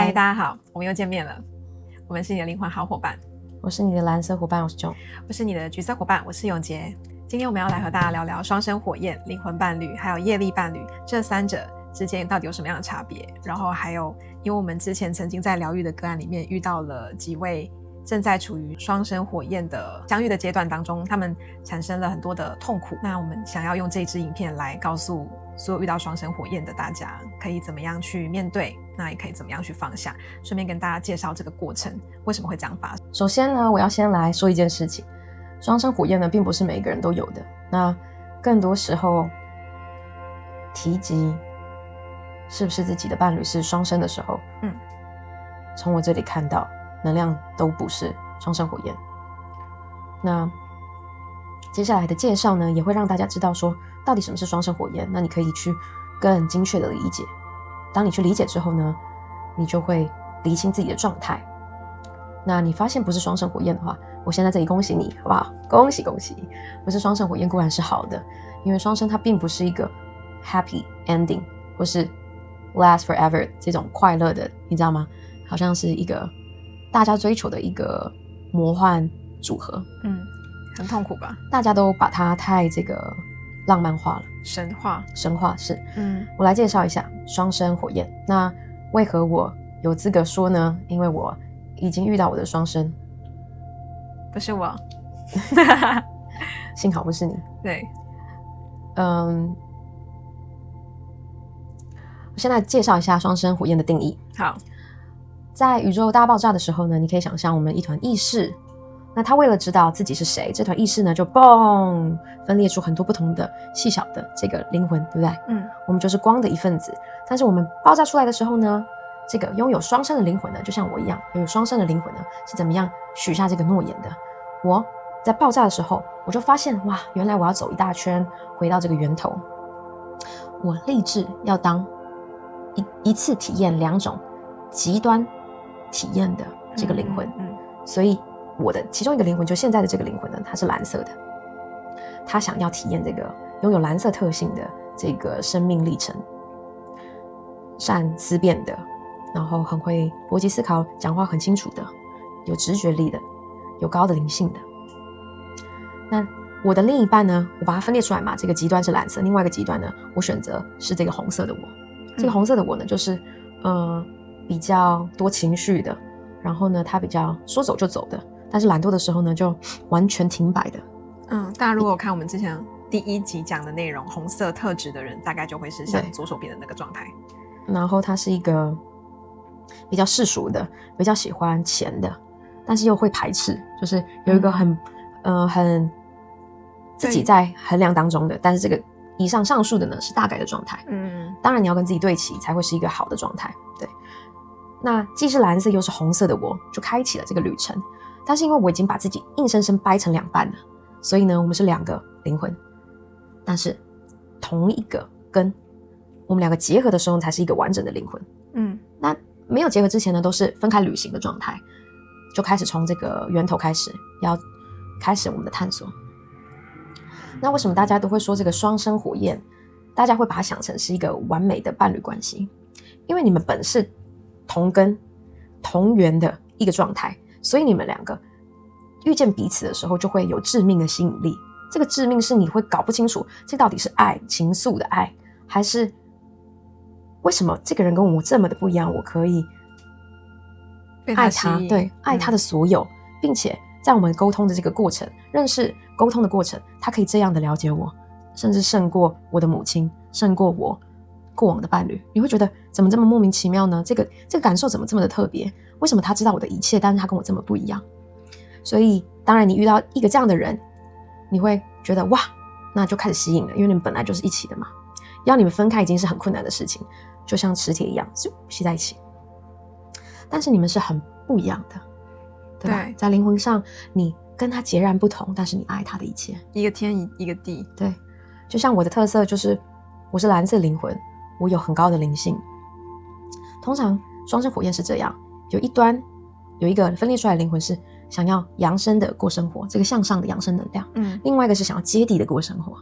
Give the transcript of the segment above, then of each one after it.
嗨，大家好，我们又见面了。我们是你的灵魂好伙伴，我是你的蓝色伙伴，我是 John。我是你的橘色伙伴，我是永杰。今天我们要来和大家聊聊双生火焰、灵魂伴侣还有业力伴侣这三者之间到底有什么样的差别。然后还有，因为我们之前曾经在疗愈的个案里面遇到了几位正在处于双生火焰的相遇的阶段当中，他们产生了很多的痛苦。那我们想要用这支影片来告诉所有遇到双生火焰的大家，可以怎么样去面对，那也可以怎么样去放下，顺便跟大家介绍这个过程为什么会这样发生。首先呢，我要先来说一件事情，双生火焰呢并不是每一个人都有的，那更多时候提及是不是自己的伴侣是双生的时候，从我这里看到能量都不是双生火焰。那接下来的介绍呢，也会让大家知道说到底什么是双生火焰，那你可以去更精确的理解。当你去理解之后呢，你就会厘清自己的状态。那你发现不是双生火焰的话，我先在这里恭喜你，好不好？恭喜恭喜！不是双生火焰固然是好的，因为双生它并不是一个 happy ending 或是 last forever 这种快乐的，你知道吗？好像是一个大家追求的一个魔幻组合。很痛苦吧？大家都把它太这个浪漫化了，神话是。我来介绍一下双生火焰。那为何我有资格说呢？因为我已经遇到我的双生。不是我。幸好不是你。对。我现在介绍一下双生火焰的定义。好。在宇宙大爆炸的时候呢，你可以想象我们一团意识，那他为了知道自己是谁，这团意识呢就嘣分裂出很多不同的细小的这个灵魂，对不对？我们就是光的一份子。但是我们爆炸出来的时候呢，这个拥有双生的灵魂呢，就像我一样拥有双生的灵魂呢，是怎么样许下这个诺言的？我在爆炸的时候，我就发现哇，原来我要走一大圈回到这个源头。我立志要当一次体验两种极端体验的这个灵魂。所以我的其中一个灵魂，就现在的这个灵魂呢，它是蓝色的，他想要体验这个拥有蓝色特性的这个生命历程，善思辨的，然后很会逻辑思考，讲话很清楚的，有直觉力的，有高的灵性的。那我的另一半呢，我把它分裂出来嘛，这个极端是蓝色，另外一个极端呢，我选择是这个红色的我。这个红色的我呢，就是比较多情绪的，然后呢，他比较说走就走的，但是懒惰的时候呢，就完全停摆的。大家如果有看我们之前第一集讲的内容，红色特质的人大概就会是像左手边的那个状态。然后他是一个比较世俗的，比较喜欢钱的，但是又会排斥，就是有一个很自己在衡量当中的，但是这个以上述的呢是大概的状态。当然你要跟自己对齐才会是一个好的状态。对，那既是蓝色又是红色的我，就开启了这个旅程。但是因为我已经把自己硬生生掰成两半了，所以呢，我们是两个灵魂，但是同一个根，我们两个结合的时候才是一个完整的灵魂。那没有结合之前呢，都是分开旅行的状态，就开始从这个源头开始，要开始我们的探索。那为什么大家都会说这个双生火焰，大家会把它想成是一个完美的伴侣关系？因为你们本是同根同源的一个状态，所以你们两个遇见彼此的时候就会有致命的吸引力。这个致命是你会搞不清楚这到底是爱，情愫的爱，还是为什么这个人跟我这么的不一样，我可以爱他，对，爱他的所有，并且在我们沟通的这个过程，认识沟通的过程，他可以这样的了解我，甚至胜过我的母亲，胜过我过往的伴侣。你会觉得怎么这么莫名其妙呢？这个感受怎么这么的特别？为什么他知道我的一切，但是他跟我这么不一样？所以当然你遇到一个这样的人，你会觉得哇，那就开始吸引了，因为你们本来就是一起的嘛。要你们分开已经是很困难的事情，就像磁铁一样吸在一起。但是你们是很不一样的，对吧？在灵魂上你跟他截然不同，但是你爱他的一切，一个天一个地。对，就像我的特色就是我是蓝色灵魂，我有很高的灵性。通常双生火焰是这样，有一端有一个分裂出来的灵魂是想要扬升的过生活，这个向上的扬升能量，另外一个是想要接地的过生活。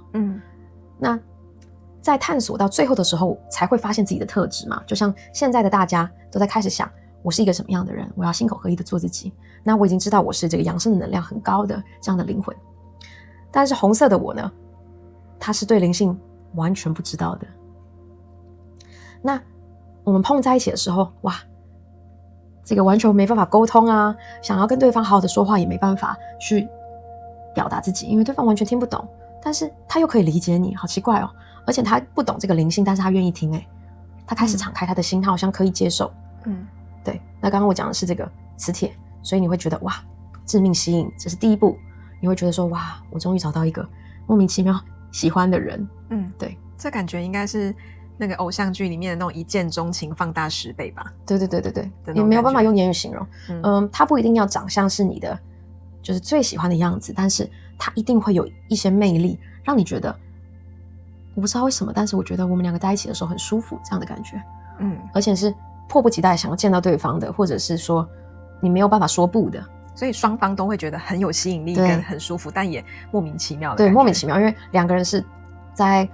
那在探索到最后的时候才会发现自己的特质嘛，就像现在的大家都在开始想我是一个什么样的人，我要心口合一的做自己。那我已经知道我是这个扬升的能量很高的这样的灵魂。但是红色的我呢，他是对灵性完全不知道的。那我们碰在一起的时候，哇，这个完全没办法沟通啊，想要跟对方好好的说话也没办法去表达自己，因为对方完全听不懂，但是他又可以理解你，好奇怪哦。而且他不懂这个灵性，但是他愿意听，他开始敞开他的心，他好像可以接受。对。那刚刚我讲的是这个磁铁，所以你会觉得哇，致命吸引，这是第一步。你会觉得说哇，我终于找到一个莫名其妙喜欢的人。对，这感觉应该是那个偶像剧里面的那种一见钟情放大10倍吧。对，也没有办法用言语形容。他不一定要长相是你的就是最喜欢的样子，但是他一定会有一些魅力，让你觉得我不知道为什么，但是我觉得我们两个在一起的时候很舒服，这样的感觉。而且是迫不及待想要见到对方的，或者是说你没有办法说不的。所以双方都会觉得很有吸引力跟很舒服，但也莫名其妙的对，莫名其妙，因为两个人是在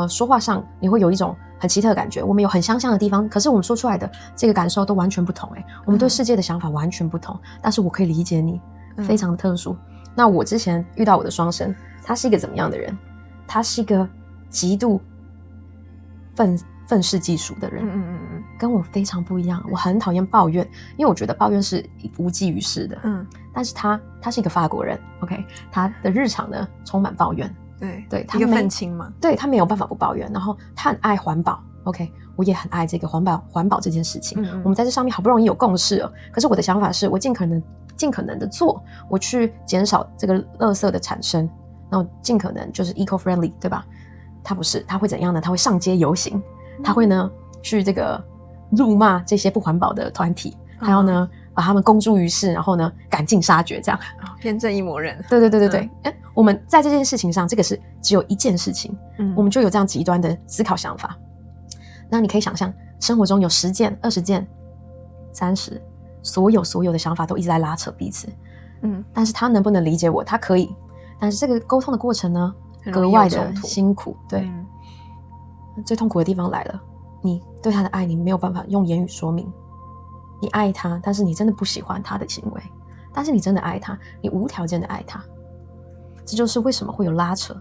说话上你会有一种很奇特的感觉，我们有很相像的地方，可是我们说出来的这个感受都完全不同。我们对世界的想法完全不同，但是我可以理解你，非常特殊。那我之前遇到我的双生，他是一个怎么样的人？他是一个极度愤世嫉俗的人。跟我非常不一样。我很讨厌抱怨，因为我觉得抱怨是无济于事的。但是他是一个法国人 ，OK， 他的日常呢充满抱怨。对，他一个愤青嘛。对，他没有办法不抱怨，然后他很爱环保 ，OK， 我也很爱这个环保这件事情。我们在这上面好不容易有共识了，可是我的想法是我尽可能的做，我去减少这个垃圾的产生，然后尽可能就是 eco-friendly， 对吧？他不是，他会怎样呢？他会上街游行，他会呢去这个辱骂这些不环保的团体，还有呢把他们公诸于世，然后呢赶尽杀绝，这样偏正义魔人。对。我们在这件事情上，这个是只有一件事情，我们就有这样极端的思考想法。那你可以想象，生活中有10件、20件、30，所有的想法都一直在拉扯彼此。但是他能不能理解我？他可以，但是这个沟通的过程呢，格外的辛苦。对，最痛苦的地方来了，你对他的爱，你没有办法用言语说明。你爱他，但是你真的不喜欢他的行为，但是你真的爱他，你无条件的爱他。这就是为什么会有拉扯，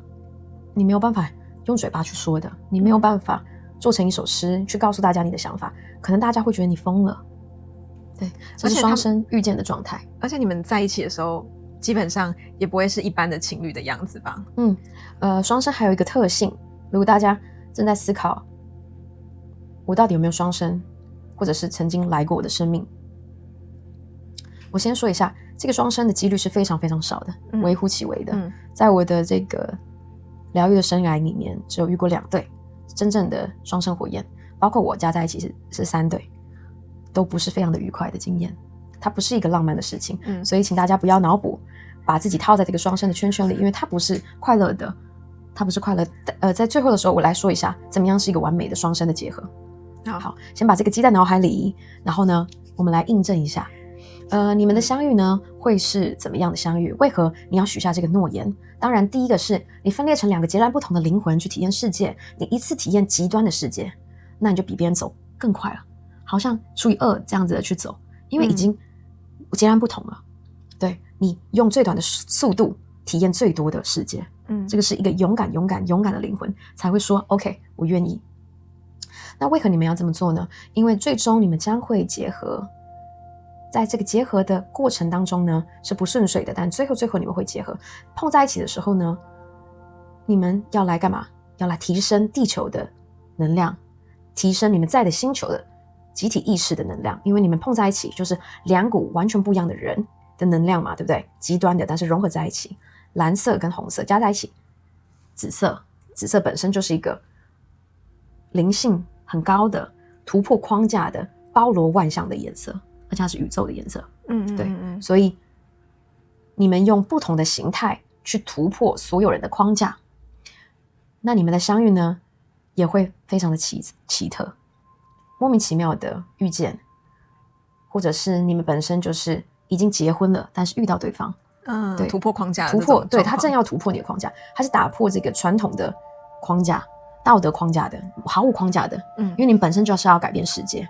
你没有办法用嘴巴去说的，你没有办法做成一首诗去告诉大家你的想法，可能大家会觉得你疯了。对，这是双生遇见的状态。而且你们在一起的时候，基本上也不会是一般的情侣的样子吧？双生还有一个特性，如果大家正在思考我到底有没有双生，或者是曾经来过我的生命，我先说一下，这个双生的几率是非常非常少的，微乎其微的。在我的这个疗愈的生涯里面，只有遇过2对真正的双生火焰，包括我加在一起是3对，都不是非常的愉快的经验。它不是一个浪漫的事情，所以请大家不要脑补，把自己套在这个双生的圈圈里，因为它不是快乐的，它不是快乐的。在最后的时候，我来说一下怎么样是一个完美的双生的结合。好，先把这个记在脑海里，然后呢，我们来印证一下。你们的相遇呢，会是怎么样的相遇？为何你要许下这个诺言？当然，第一个是你分裂成2个截然不同的灵魂去体验世界，你一次体验极端的世界，那你就比别人走更快了，好像除以2这样子的去走，因为已经截然不同了。对，你用最短的速度体验最多的世界。这个是一个勇敢的灵魂才会说 OK， 我愿意。那为何你们要这么做呢？因为最终你们将会结合。在这个结合的过程当中呢，是不顺遂的，但最后你们会结合，碰在一起的时候呢，你们要来干嘛？要来提升地球的能量，提升你们在的星球的集体意识的能量，因为你们碰在一起就是2股完全不一样的人的能量嘛，对不对？极端的，但是融合在一起，蓝色跟红色加在一起，紫色本身就是一个灵性很高的、突破框架的、包罗万象的颜色。而且它是宇宙的颜色。对，所以你们用不同的形态去突破所有人的框架，那你们的相遇呢，也会非常的奇特，莫名其妙的遇见，或者是你们本身就是已经结婚了，但是遇到对方，对，突破框架，对，他正要突破你的框架，他是打破这个传统的框架、道德框架的、毫无框架的，因为你们本身就是要改变世界，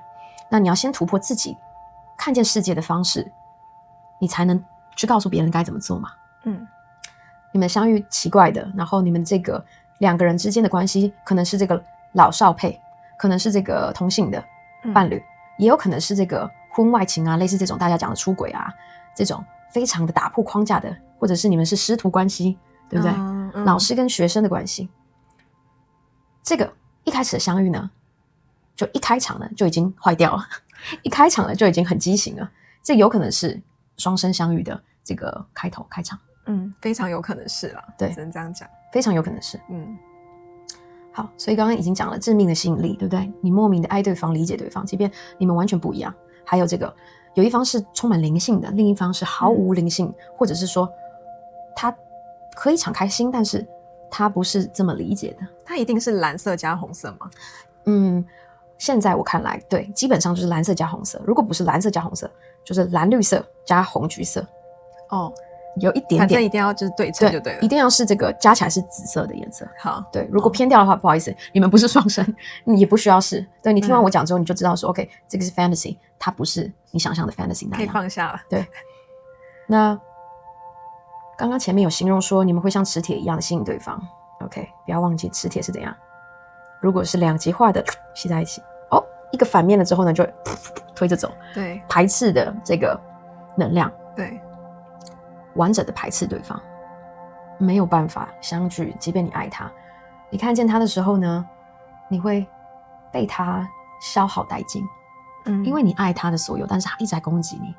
那你要先突破自己看见世界的方式，你才能去告诉别人该怎么做嘛。你们相遇奇怪的，然后你们这个2个人之间的关系可能是这个老少配，可能是这个同性的伴侣，也有可能是这个婚外情啊，类似这种大家讲的出轨啊，这种非常的打破框架的，或者是你们是师徒关系，对不对？老师跟学生的关系，这个一开始的相遇呢，就一开场呢就已经坏掉了，一开场呢就已经很畸形了，这有可能是双生相遇的这个开场。非常有可能是啦，对，只能这样讲，非常有可能是。好，所以刚刚已经讲了致命的吸引力，对不对？你莫名的爱对方，理解对方，即便你们完全不一样。还有这个，有一方是充满灵性的，另一方是毫无灵性，或者是说他可以敞开心，但是他不是这么理解的。他一定是蓝色加红色吗？现在我看来，对，基本上就是蓝色加红色。如果不是蓝色加红色，就是蓝绿色加红橘色。有一点点，反正一定要就是对称就对了，一定要是这个加起来是紫色的颜色。好，对，如果偏掉的话，不好意思，你们不是双生，你也不需要是。对，你听完我讲之后，你就知道说，OK， 这个是 fantasy， 它不是你想象的 fantasy 那样，可以放下了。对，那刚刚前面有形容说你们会像磁铁一样的吸引对方 ，OK， 不要忘记磁铁是怎样。如果是2极化的吸在一起，一个反面了之后呢，就推着走，对，排斥的这个能量，对。完整的排斥对方，没有办法相聚。即便你爱他，你看见他的时候呢，你会被他消耗殆尽，因为你爱他的所有，但是他一直在攻击你，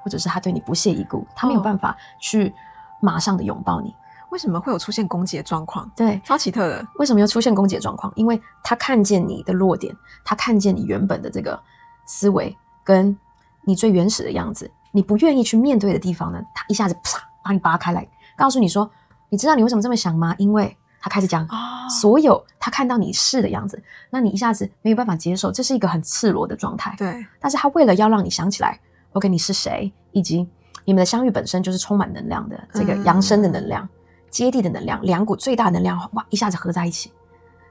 或者是他对你不屑一顾，他没有办法去马上的拥抱你。为什么会有出现攻击的状况？对，超奇特的。为什么又出现攻击的状况？因为他看见你的弱点，他看见你原本的这个思维跟你最原始的样子，你不愿意去面对的地方呢，他一下子啪把你拔开来，告诉你说，你知道你为什么这么想吗？因为他开始讲所有他看到你是的样子，那你一下子没有办法接受，这是一个很赤裸的状态。对，但是他为了要让你想起来 OK 你是谁，以及你们的相遇本身就是充满能量的，这个扬升的能量，接地的能量，2股最大的能量哇一下子合在一起，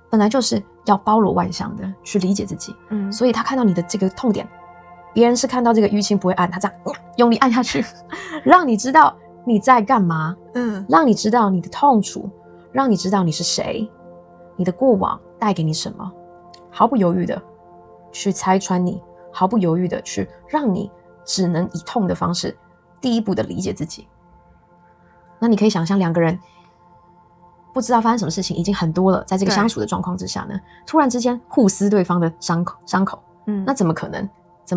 本来就是要包罗万象的去理解自己。所以他看到你的这个痛点，别人是看到这个淤青不会按，他这样用力按下去让你知道你在干嘛，让你知道你的痛楚，让你知道你是谁，你的过往带给你什么，毫不犹豫的去拆穿你，毫不犹豫的去让你只能以痛的方式第一步的理解自己。那你可以想象2个人不知道发生什么事情已经很多了，在这个相处的状况之下呢，突然之间互撕对方的伤口，那怎么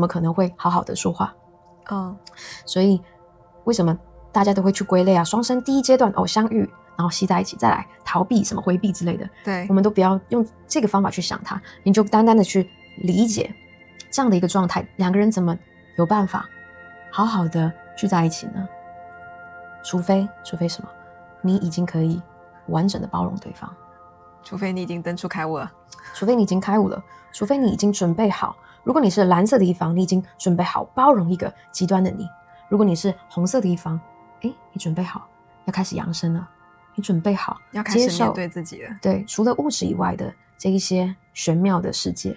可能会好好的说话？所以为什么大家都会去归类啊？双生第一阶段相遇，然后吸在一起，再来逃避什么回避之类的，对，我们都不要用这个方法去想它，你就单单的去理解这样的一个状态，2个人怎么有办法好好的聚在一起呢？除非什么？你已经可以完整的包容对方，除非你已经登出开悟了，除非你已经开悟了，除非你已经准备好。如果你是蓝色的一方，你已经准备好包容一个极端的你；如果你是红色的一方，你准备好要开始扬升了，你准备好要开始面对自己了。对，除了物质以外的这一些玄妙的世界，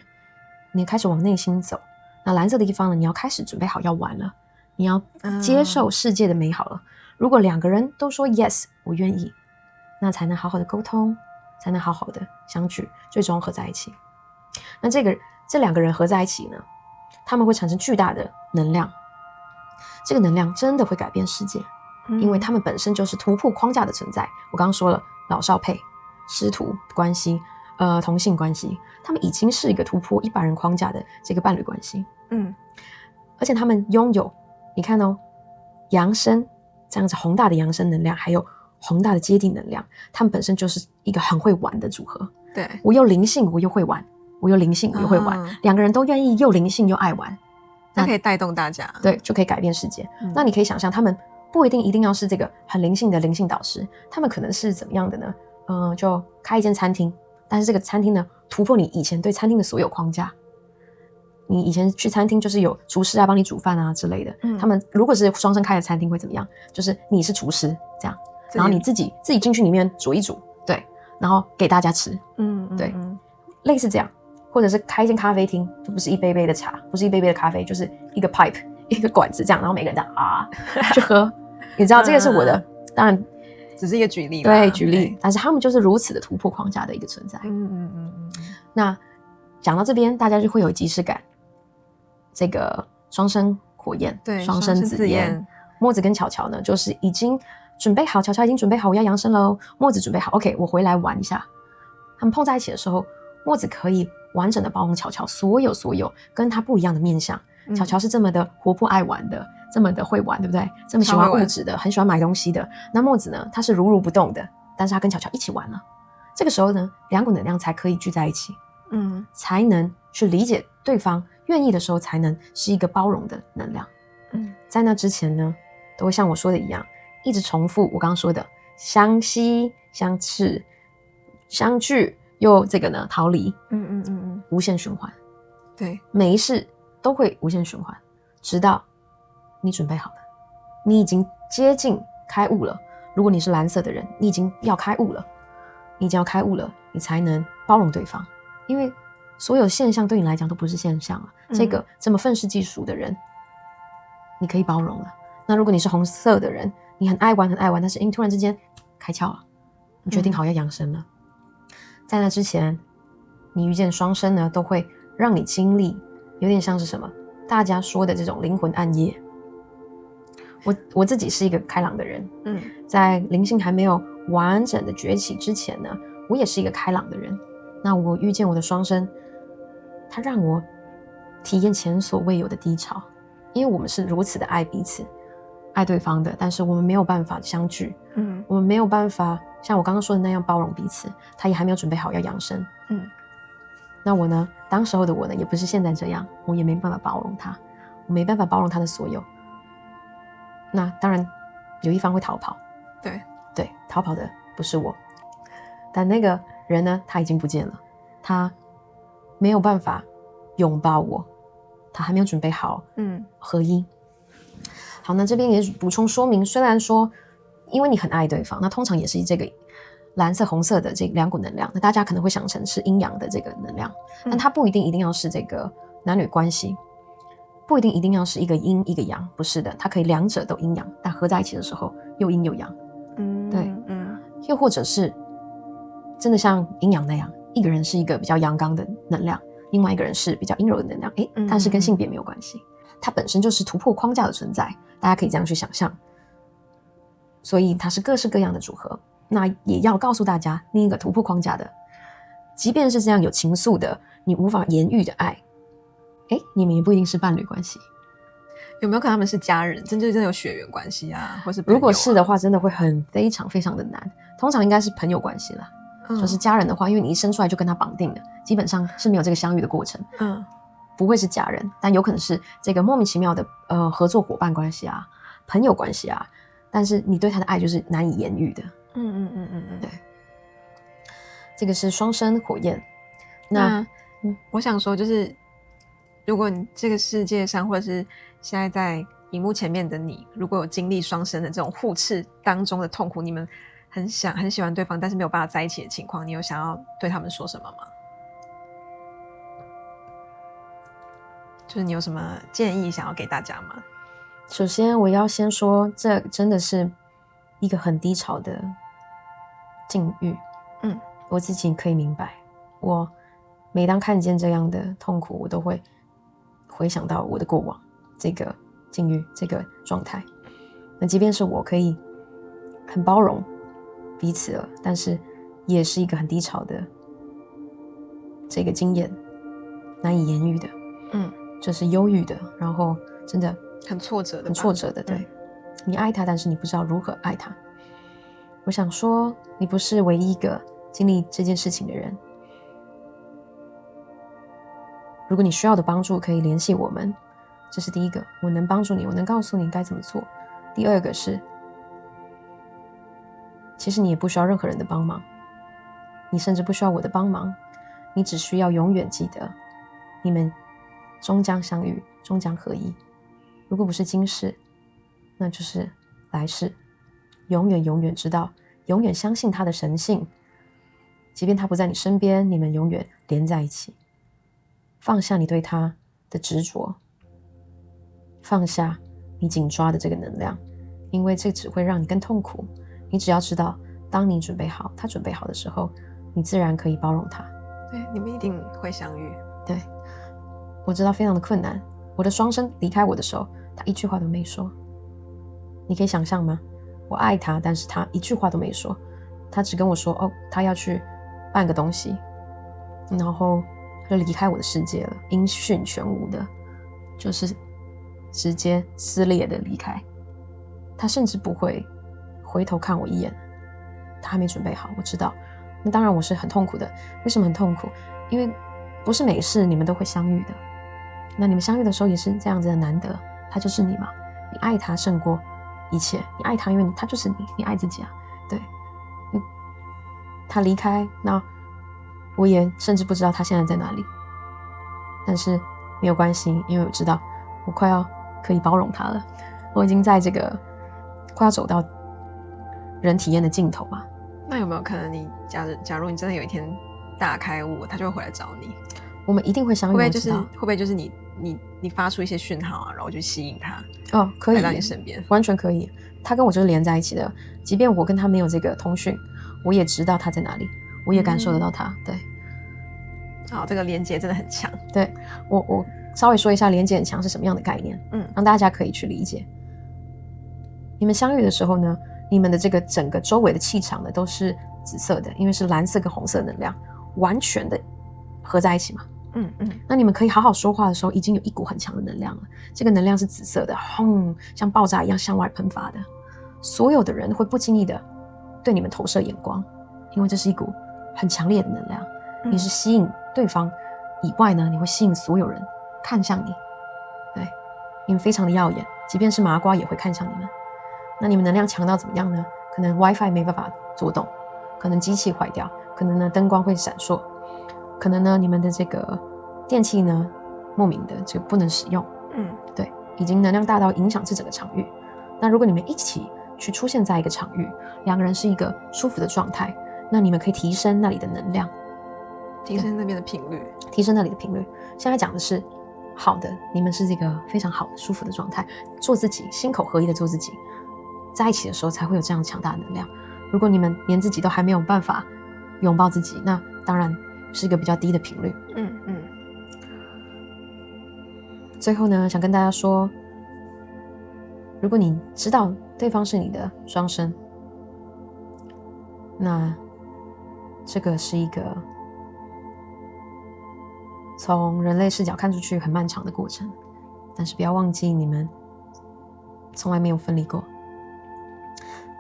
你开始往内心走。那蓝色的一方呢，你要开始准备好要玩了，你要接受世界的美好了。如果2个人都说 yes 我愿意，那才能好好的沟通，才能好好的相聚，最终合在一起。那这2个人合在一起呢，他们会产生巨大的能量，这个能量真的会改变世界，因为他们本身就是突破框架的存在。我刚刚说了，老少配、师徒关系、同性关系，他们已经是一个突破一般人框架的这个伴侣关系。而且他们拥有，你看扬升这样子宏大的扬升能量，还有宏大的接地能量，他们本身就是一个很会玩的组合。对，我又灵性，我又会玩，我又灵性，我又会玩，2个人都愿意又灵性又爱玩，那可以带动大家，对，就可以改变世界。那你可以想象，他们不一定要是这个很灵性的灵性导师，他们可能是怎么样的呢？就开一间餐厅，但是这个餐厅呢，突破你以前对餐厅的所有框架。你以前去餐厅就是有厨师帮你煮饭啊之类的，他们如果是双生开的餐厅会怎么样？就是你是厨师这样，然后你自己进去里面煮一煮，对，然后给大家吃，对，类似这样。或者是开一间咖啡厅，就不是一杯杯的茶，不是一杯杯的咖啡，就是一个 pipe 一个管子这样，然后每个人这样啊去喝。你知道这个是我的，当然只是一个举例啦，对，举例，但是他们就是如此的突破框架的一个存在。那讲到这边，大家就会有即视感。这个双生火焰，对，双生紫焰，墨子跟巧巧呢，就是已经准备好，巧巧已经准备好，我要扬升喽。墨子准备好 ，OK， 我回来玩一下。他们碰在一起的时候，墨子可以完整的包容巧巧所有跟他不一样的面向。巧巧是这么的活泼爱玩的，这么的会玩，对不对？这么喜欢物质的，很喜欢买东西的。那墨子呢，他是如如不动的，但是他跟巧巧一起玩了。这个时候呢，两股能量才可以聚在一起，才能去理解对方，愿意的时候才能是一个包容的能量。在那之前呢，都会像我说的一样，一直重复我刚刚说的相吸、相斥、相聚，又这个呢逃离，无限循环。对，每一世都会无限循环，直到你准备好了，你已经接近开悟了。如果你是蓝色的人，你已经要开悟了，你才能包容对方，因为所有现象对你来讲都不是现象了。这个这么愤世嫉俗的人，你可以包容了。那如果你是红色的人，你很爱玩，但是突然之间开窍了，你决定好要扬升了。在那之前，你遇见双生呢，都会让你经历有点像是什么大家说的这种灵魂暗夜。我自己是一个开朗的人，在灵性还没有完整的崛起之前呢，我也是一个开朗的人。那我遇见我的双生，他让我体验前所未有的低潮，因为我们是如此的爱彼此，爱对方的，但是我们没有办法相聚，我们没有办法像我刚刚说的那样包容彼此，他也还没有准备好要扬升。那我呢，当时候的我呢，也不是现在这样，我也没办法包容他，我没办法包容他的所有。那当然有一方会逃跑，对，逃跑的不是我，但那个人呢，他已经不见了，他没有办法拥抱我，他还没有准备好合一。好，那这边也补充说明，虽然说因为你很爱对方，那通常也是这个蓝色红色的这两股能量，那大家可能会想成是阴阳的这个能量，但它不一定要是这个男女关系，不一定要是一个阴一个阳，不是的，它可以两者都阴阳，但合在一起的时候又阴又阳。对，又或者是真的像阴阳那样，一个人是一个比较阳刚的能量，另外一个人是比较阴柔的能量，但是跟性别没有关系，它本身就是突破框架的存在，大家可以这样去想象，所以它是各式各样的组合。那也要告诉大家，另一个突破框架的，即便是这样有情愫的，你无法言喻的爱，你们也不一定是伴侣关系。有没有可能他们是家人，真的有血缘关系啊，或是朋友啊？如果是的话，真的会非常非常的难。通常应该是朋友关系啦，就是家人的话，因为你一生出来就跟他绑定了，基本上是没有这个相遇的过程，不会是家人，但有可能是这个莫名其妙的合作伙伴关系啊，朋友关系啊，但是你对他的爱就是难以言喻的。对，这个是双生火焰。那我想说，就是如果你这个世界上，或者是现在在荧幕前面的你，如果有经历双生的这种互斥当中的痛苦，你们很喜欢对方，但是没有办法在一起的情况，你有想要对他们说什么吗？就是你有什么建议想要给大家吗？首先我要先说，这真的是一个很低潮的境遇。我自己可以明白，我每当看见这样的痛苦，我都会回想到我的过往，这个境遇，这个状态。那即便是我可以很包容彼此了，但是也是一个很低潮的这个经验，难以言喻的，就是忧郁的，然后真的很挫折的，对，你爱他，但是你不知道如何爱他。我想说，你不是唯一一个经历这件事情的人。如果你需要的帮助，可以联系我们，这是第一个，我能帮助你，我能告诉你该怎么做。第二个是，其实你也不需要任何人的帮忙，你甚至不需要我的帮忙，你只需要永远记得，你们终将相遇，终将合一。如果不是今世，那就是来世，永远知道，永远相信他的神性，即便他不在你身边，你们永远连在一起。放下你对他的执着，放下你紧抓的这个能量，因为这只会让你更痛苦。你只要知道，当你准备好，他准备好的时候，你自然可以包容他。对，你们一定会相遇。对，我知道非常的困难。我的双生离开我的时候，他一句话都没说。你可以想象吗？我爱他，但是他一句话都没说，他只跟我说，哦，他要去办个东西，然后他就离开我的世界了，音讯全无的，就是直接撕裂的离开。他甚至不会回头看我一眼，他还没准备好，我知道。那当然我是很痛苦的。为什么很痛苦？因为不是每事你们都会相遇的。那你们相遇的时候也是这样子的难得，他就是你嘛，你爱他胜过一切，你爱他，因为他就是你，你爱自己啊。对，他离开，那我也甚至不知道他现在在哪里，但是没有关系，因为我知道我快要可以包容他了。我已经在这个快要走到人体验的尽头吧。那有没有可能你假如你真的有一天大开悟，他就会回来找你？我们一定会相遇。会不会就是你发出一些讯号啊，然后就吸引他？哦，可以来到你身边，完全可以。他跟我就是连在一起的，即便我跟他没有这个通讯，我也知道他在哪里，我也感受得到他。对，好，这个连接真的很强。对，我稍微说一下连接很强是什么样的概念，让大家可以去理解。你们相遇的时候呢，你们的这个整个周围的气场呢都是紫色的，因为是蓝色跟红色能量完全的合在一起嘛。那你们可以好好说话的时候，已经有一股很强的能量了。这个能量是紫色的，轰，像爆炸一样向外喷发的。所有的人会不经意的对你们投射眼光，因为这是一股很强烈的能量。你是吸引对方以外呢，你会吸引所有人看向你。对，你们非常的耀眼，即便是麻瓜也会看向你们。那你们能量强到怎么样呢？可能 WiFi 没办法作动，可能机器坏掉，可能呢灯光会闪烁，可能呢你们的这个电器呢莫名的就不能使用。对，已经能量大到影响这整个场域。那如果你们一起去出现在一个场域，两个人是一个舒服的状态，那你们可以提升那里的能量，提升那边的频率，提升那里的频率。现在讲的是好的，你们是这个非常好的舒服的状态，做自己，心口合一的做自己，在一起的时候才会有这样强大的能量。如果你们连自己都还没有办法拥抱自己，那当然是一个比较低的频率。最后呢，想跟大家说，如果你知道对方是你的双生，那这个是一个从人类视角看出去很漫长的过程，但是不要忘记你们从来没有分离过。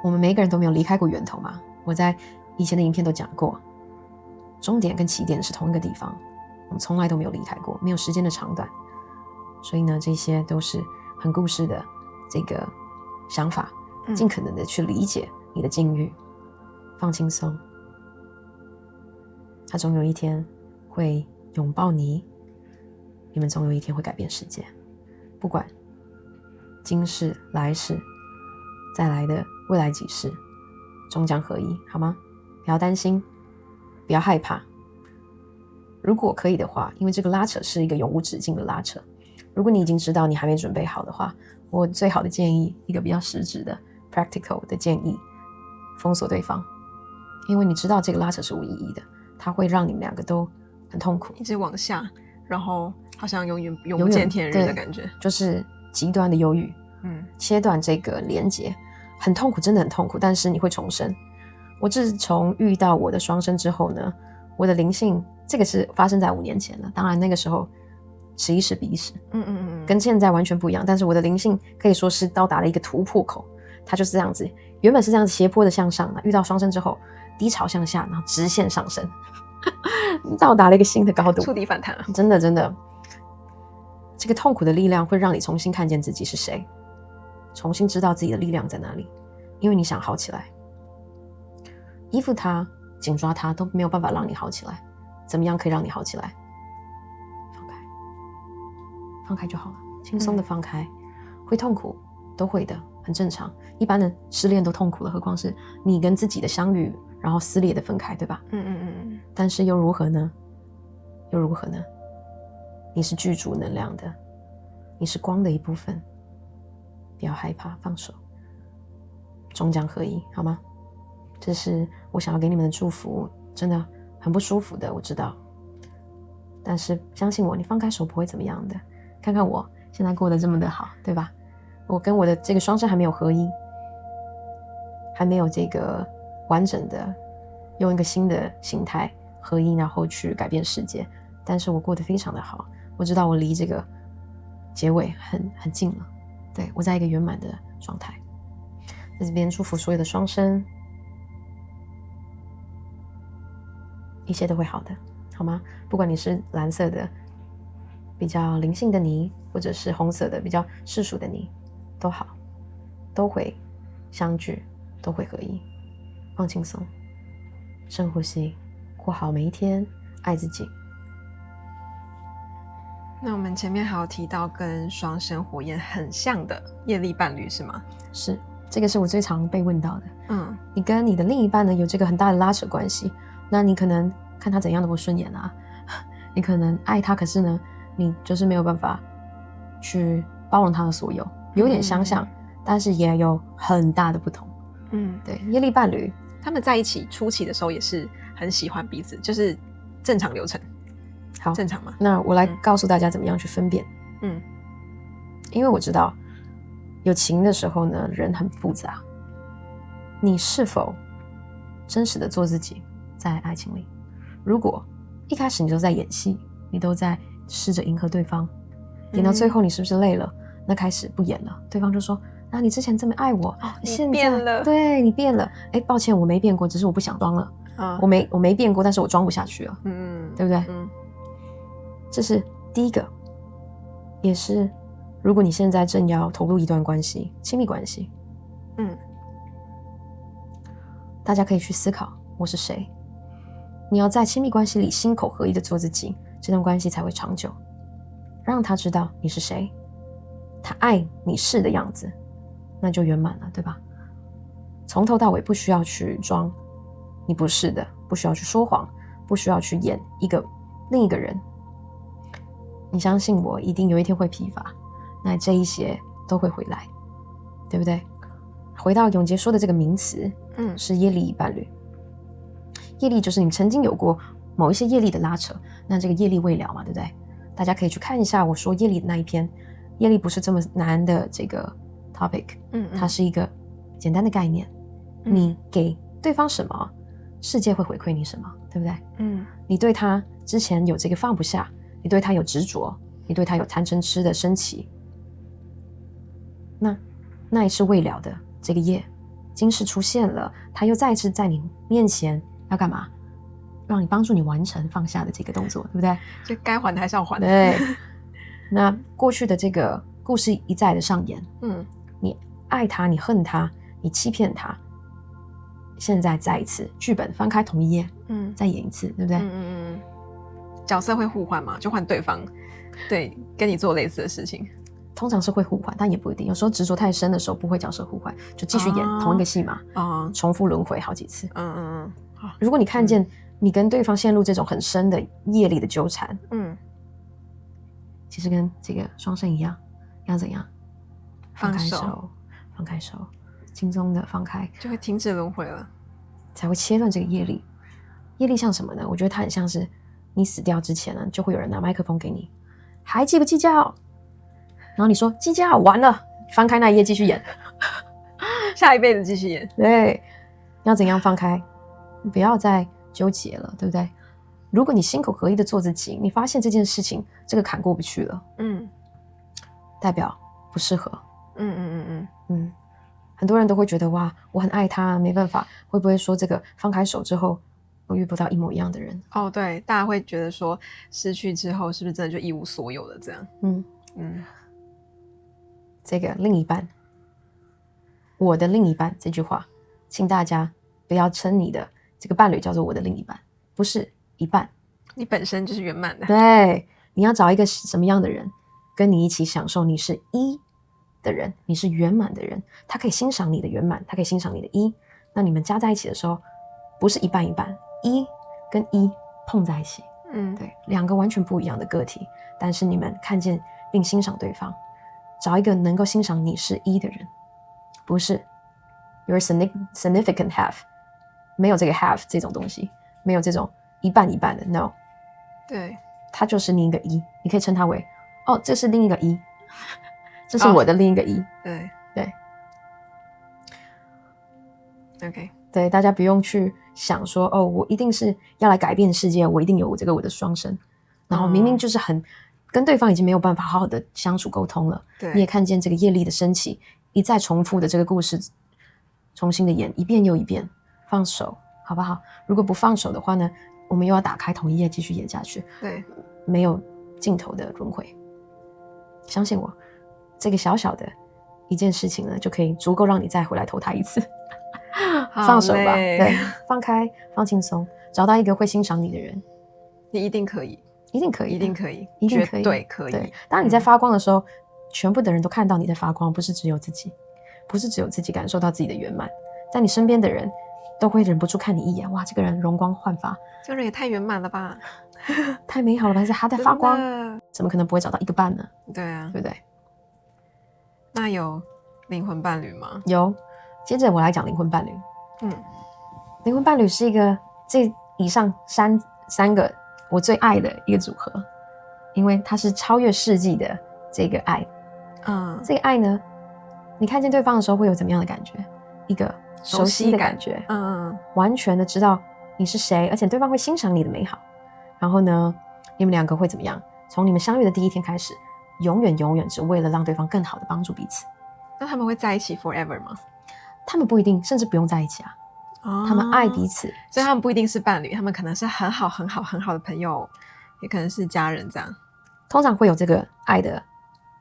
我们每一个人都没有离开过源头嘛，我在以前的影片都讲过，终点跟起点是同一个地方，我们从来都没有离开过，没有时间的长短。所以呢，这些都是很故事的这个想法，尽可能的去理解你的境遇，放轻松，他总有一天会拥抱你，你们总有一天会改变世界，不管今世来世再来的未来几世，终将合一，好吗？不要担心，不要害怕。如果可以的话，因为这个拉扯是一个永无止境的拉扯，如果你已经知道你还没准备好的话，我最好的建议，一个比较实质的 practical 的建议，封锁对方，因为你知道这个拉扯是无意义的，它会让你们两个都很痛苦，一直往下，然后好像永不见天日的感觉，就是极端的忧郁，切断这个连结，很痛苦，真的很痛苦，但是你会重生。我自从遇到我的双生之后呢，我的灵性，这个是发生在5年前了，当然那个时候此一时彼一时，跟现在完全不一样，但是我的灵性可以说是到达了一个突破口，它就是这样子，原本是这样子斜坡的向上，遇到双生之后低潮向下，然后直线上升到达了一个新的高度，触底反弹了。真的真的，这个痛苦的力量会让你重新看见自己是谁，重新知道自己的力量在哪里，因为你想好起来，依附他紧抓他都没有办法让你好起来，怎么样可以让你好起来？放开就好了，轻松的放开，会痛苦都会的，很正常，一般的失恋都痛苦了，何况是你跟自己的相遇然后撕裂的分开，对吧？但是又如何呢？又如何呢？你是具足能量的，你是光的一部分，不要害怕，放手，终将合一，好吗？这是我想要给你们的祝福，真的很不舒服的，我知道。但是相信我，你放开手不会怎么样的。看看我现在过得这么的好，对吧？我跟我的这个双生还没有合一，还没有这个完整的用一个新的形态合一，然后去改变世界。但是我过得非常的好，我知道我离这个结尾很近了。对，我在一个圆满的状态。在这边祝福所有的双生，一切都会好的，好吗？不管你是蓝色的比较灵性的你，或者是红色的比较世俗的你，都好，都会相聚，都会合一。放轻松，深呼吸，过好每一天，爱自己。那我们前面还有提到跟双生火焰很像的业力伴侣是吗？是，这个是我最常被问到的。你跟你的另一半呢有这个很大的拉扯关系，那你可能看他怎样的不顺眼啊，你可能爱他，可是呢你就是没有办法去包容他的所有，有点相像，但是也有很大的不同。对，业力伴侣他们在一起初期的时候也是很喜欢彼此，就是正常流程。好，正常吗？那我来告诉大家怎么样去分辨。因为我知道有情的时候呢，人很复杂。你是否真实的做自己在爱情里？如果一开始你都在演戏，你都在试着迎合对方，演到最后你是不是累了？那开始不演了，对方就说啊，你之前这么爱我，现在变了，对，你变了。抱歉，我没变过，只是我不想装了。我没变过，但是我装不下去了。对不对？这是第一个，也是如果你现在正要投入一段关系，亲密关系，大家可以去思考，我是谁？你要在亲密关系里心口合一的做自己，这段关系才会长久。让他知道你是谁，他爱你是的样子，那就圆满了，对吧？从头到尾不需要去装你不是的，不需要去说谎，不需要去演另一个人。你相信我，一定有一天会疲乏，那这一些都会回来，对不对？回到永杰说的这个名词，是业力伴侣。业力就是你曾经有过某一些业力的拉扯，那这个业力未了嘛，对不对？大家可以去看一下我说业力的那一篇，业力不是这么难的这个 topic，它是一个简单的概念。你给对方什么，世界会回馈你什么，对不对？你对他之前有这个放不下，你对他有执着，你对他有贪嗔痴的升起，那也是未了的这个业，今世出现了，他又再次在你面前要干嘛？让你帮助你完成放下的这个动作，对不对？就该还的还是要还。对。那过去的这个故事一再的上演，你爱他，你恨他，你欺骗他，现在再一次剧本翻开同一页，再演一次，对不对？角色会互换嘛？就换对方，对，跟你做类似的事情。通常是会互换，但也不一定。有时候执着太深的时候，不会角色互换，就继续演同一个戏码，重复轮回好几次。如果你看见你跟对方陷入这种很深的业力的纠缠，其实跟这个双生一样，要怎样？放开手，放开手，轻松的放开，就会停止轮回了，才会切断这个业力。业力像什么呢？我觉得它很像是你死掉之前呢，就会有人拿麦克风给你，还计不计较？然后你说计较，完了，翻开那一页继续演，下一辈子继续演。对，要怎样放开？你不要再纠结了，对不对？如果你心口合一的做自己，你发现这件事情这个坎过不去了，代表不适合。很多人都会觉得哇，我很爱他，没办法，会不会说这个放开手之后，我遇不到一模一样的人？对，大家会觉得说失去之后是不是真的就一无所有了这样？这个另一半，我的另一半这句话，请大家不要称你的这个伴侣叫做我的另一半，不是一半，你本身就是圆满的。对，你要找一个什么样的人，跟你一起享受你是一的人，你是圆满的人，他可以欣赏你的圆满，他可以欣赏你的一，那你们加在一起的时候，不是一半一半，一跟一碰在一起，对，两个完全不一样的个体，但是你们看见并欣赏对方，找一个能够欣赏你是一的人，不是 your significant half， 没有这个 half 这种东西，没有这种一半一半的 no， 对，他就是另一个一，你可以称他为这是另一个一，这是我的另一个一，对对 ，OK， 对，大家不用去想说我一定是要来改变世界，我一定有这个我的双生，然后明明就是跟对方已经没有办法好好的相处沟通了，对，你也看见这个业力的升起，一再重复的这个故事，重新的演一遍又一遍，放手好不好？如果不放手的话呢，我们又要打开同一页继续演下去，对，没有尽头的轮回。相信我，这个小小的一件事情呢，就可以足够让你再回来投胎一次。放手吧，对，放开，放轻松，找到一个会欣赏你的人，你一定可以，一定可以，一定可以，一定可以，绝对可以。对，当你在发光的时候，全部的人都看到你在发光，不是只有自己，不是只有自己感受到自己的圆满，在你身边的人都会忍不住看你一眼，哇，这个人容光焕发，这个人也太圆满了吧，太美好了吧，他在发光，怎么可能不会找到一个伴呢？对啊，对不对？那有灵魂伴侣吗？有。接着我来讲灵魂伴侣。灵魂伴侣是一个这以上三个我最爱的一个组合，因为它是超越世纪的这个爱。这个爱呢，你看见对方的时候会有怎么样的感觉？一个熟悉的感觉，完全的知道你是谁，而且对方会欣赏你的美好。然后呢，你们两个会怎么样？从你们相遇的第一天开始，永远只为了让对方更好的帮助彼此。那他们会在一起 forever 吗？他们不一定，甚至不用在一起啊。他们爱彼此，所以他们不一定是伴侣，他们可能是很好的朋友，也可能是家人这样。通常会有这个爱的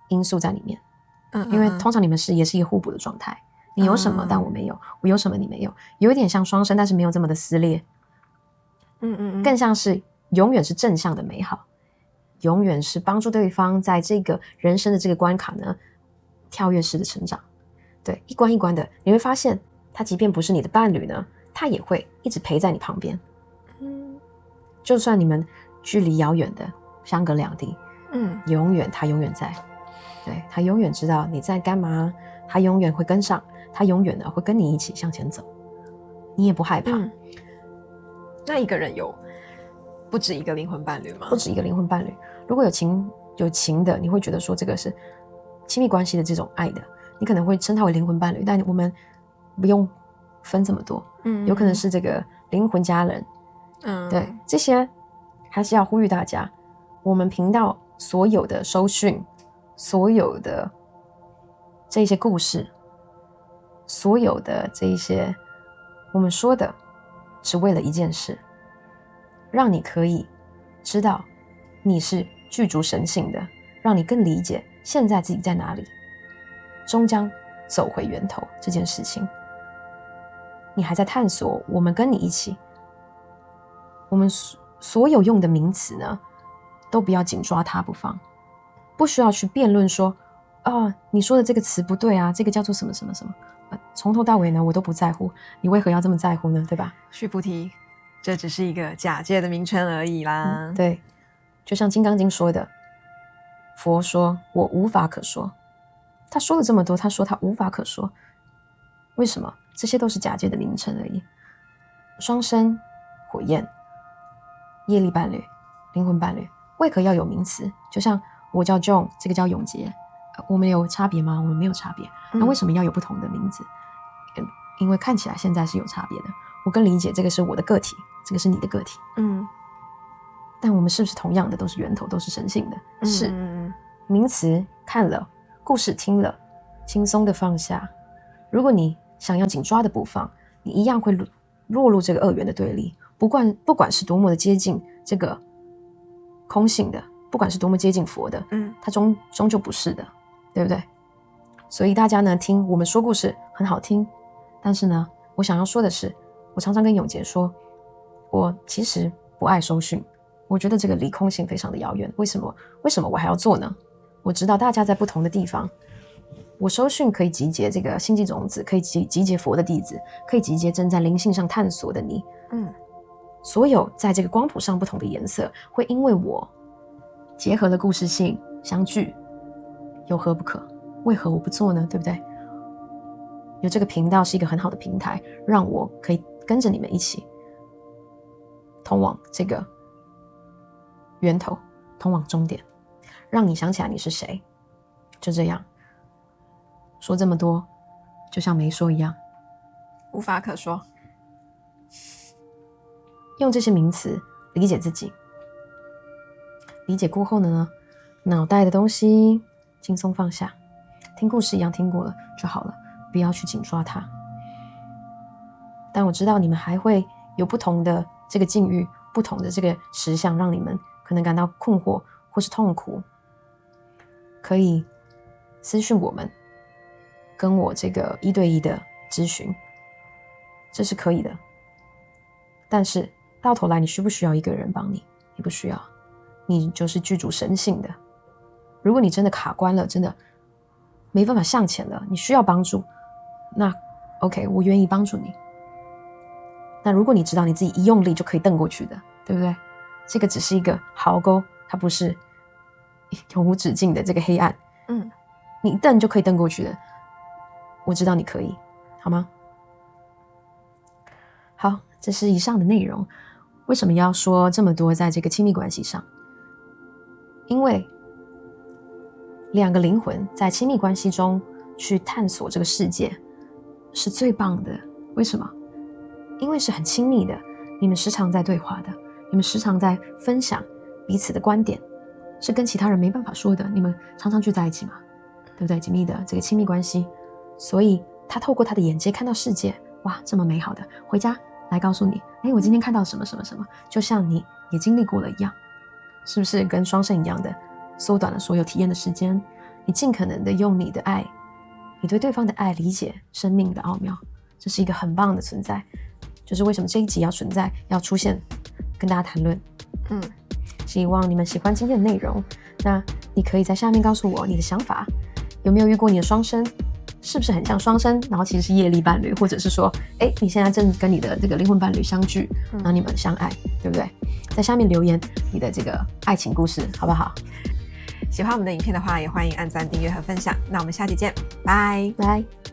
因素在里面。因为通常你们也是一个互补的状态。你有什么，但我没有；我有什么，你没有。有一点像双生，但是没有这么的撕裂。更像是永远是正向的美好，永远是帮助对方在这个人生的这个关卡呢，跳跃式的成长。对，一关一关的，你会发现他即便不是你的伴侣呢，他也会一直陪在你旁边。就算你们距离遥远的相隔两地，他永远在。对，他永远知道你在干嘛，他永远会跟上，他永远的会跟你一起向前走，你也不害怕。那一个人有不止一个灵魂伴侣吗？不止一个灵魂伴侣。如果有情的，你会觉得说这个是亲密关系的这种爱的，你可能会称它为灵魂伴侣，但我们不用分这么多。有可能是这个灵魂家人。对，这些还是要呼吁大家，我们频道所有的收讯，所有的这些故事，所有的这一些我们说的，只为了一件事，让你可以知道你是具足神性的，让你更理解现在自己在哪里，终将走回源头这件事情。你还在探索，我们跟你一起，我们所有用的名词呢，都不要紧抓它不放，不需要去辩论说你说的这个词不对啊，这个叫做什么什么什么，从头到尾呢我都不在乎，你为何要这么在乎呢？对吧？须菩提，这只是一个假借的名称而已啦。对，就像《金刚经》说的，佛说我无法可说，他说了这么多，他说他无法可说，为什么？这些都是假借的名称而已。双生火焰、业力伴侣、灵魂伴侣，为何要有名词？就像我叫 John， 这个叫永杰，我们有差别吗？我们没有差别。那为什么要有不同的名字？因为看起来现在是有差别的。我更理解这个是我的个体，这个是你的个体。但我们是不是同样的，都是源头，都是神性的？是。名词看了，故事听了，轻松的放下。如果你想要紧抓的不放，你一样会落入这个二元的对立。不管是多么的接近这个空性的，不管是多么接近佛的，它终究不是的，对不对？所以大家呢，听我们说故事很好听，但是呢，我想要说的是，我常常跟永杰说，我其实不爱收讯，我觉得这个离空性非常的遥远。为什么我还要做呢？我知道大家在不同的地方，我收讯可以集结这个星际种子，可以集结佛的弟子，可以集结正在灵性上探索的你。所有在这个光谱上不同的颜色，会因为我结合了故事性相聚，有何不可？为何我不做呢？对不对？有这个频道是一个很好的平台，让我可以跟着你们一起通往这个源头，通往终点，让你想起来你是谁。就这样说这么多，就像没说一样，无法可说。用这些名词理解自己，理解过后呢，脑袋的东西轻松放下，听故事一样听过了就好了，不要去紧抓它。但我知道你们还会有不同的这个境遇，不同的这个实相，让你们可能感到困惑或是痛苦，可以私讯我们，跟我这个1对1的咨询，这是可以的。但是到头来你需不需要一个人帮你？你不需要，你就是具足神性的。如果你真的卡关了，真的没办法向前了，你需要帮助，那 OK， 我愿意帮助你。那如果你知道你自己一用力就可以蹬过去的，对不对？这个只是一个壕沟，它不是永无止境的这个黑暗。你一蹬就可以蹬过去的，我知道你可以，好吗？好，这是以上的内容。为什么要说这么多在这个亲密关系上？因为2个灵魂在亲密关系中去探索这个世界是最棒的。为什么？因为是很亲密的，你们时常在对话的，你们时常在分享彼此的观点，是跟其他人没办法说的。你们常常聚在一起嘛，对不对？紧密的这个亲密关系，所以他透过他的眼界看到世界，哇，这么美好的，回家来告诉你，我今天看到什么什么什么，就像你也经历过了一样，是不是跟双生一样的，缩短了所有体验的时间？你尽可能的用你的爱，你对对方的爱理解生命的奥妙，这是一个很棒的存在。就是为什么这一集要存在，要出现，跟大家谈论。希望你们喜欢今天的内容。那你可以在下面告诉我你的想法，有没有遇过你的双生？是不是很像双生，然后其实是业力伴侣，或者是说，你现在正跟你的这个灵魂伴侣相聚，然后你们相爱，对不对？在下面留言你的这个爱情故事，好不好？喜欢我们的影片的话，也欢迎按赞、订阅和分享。那我们下期见，拜拜。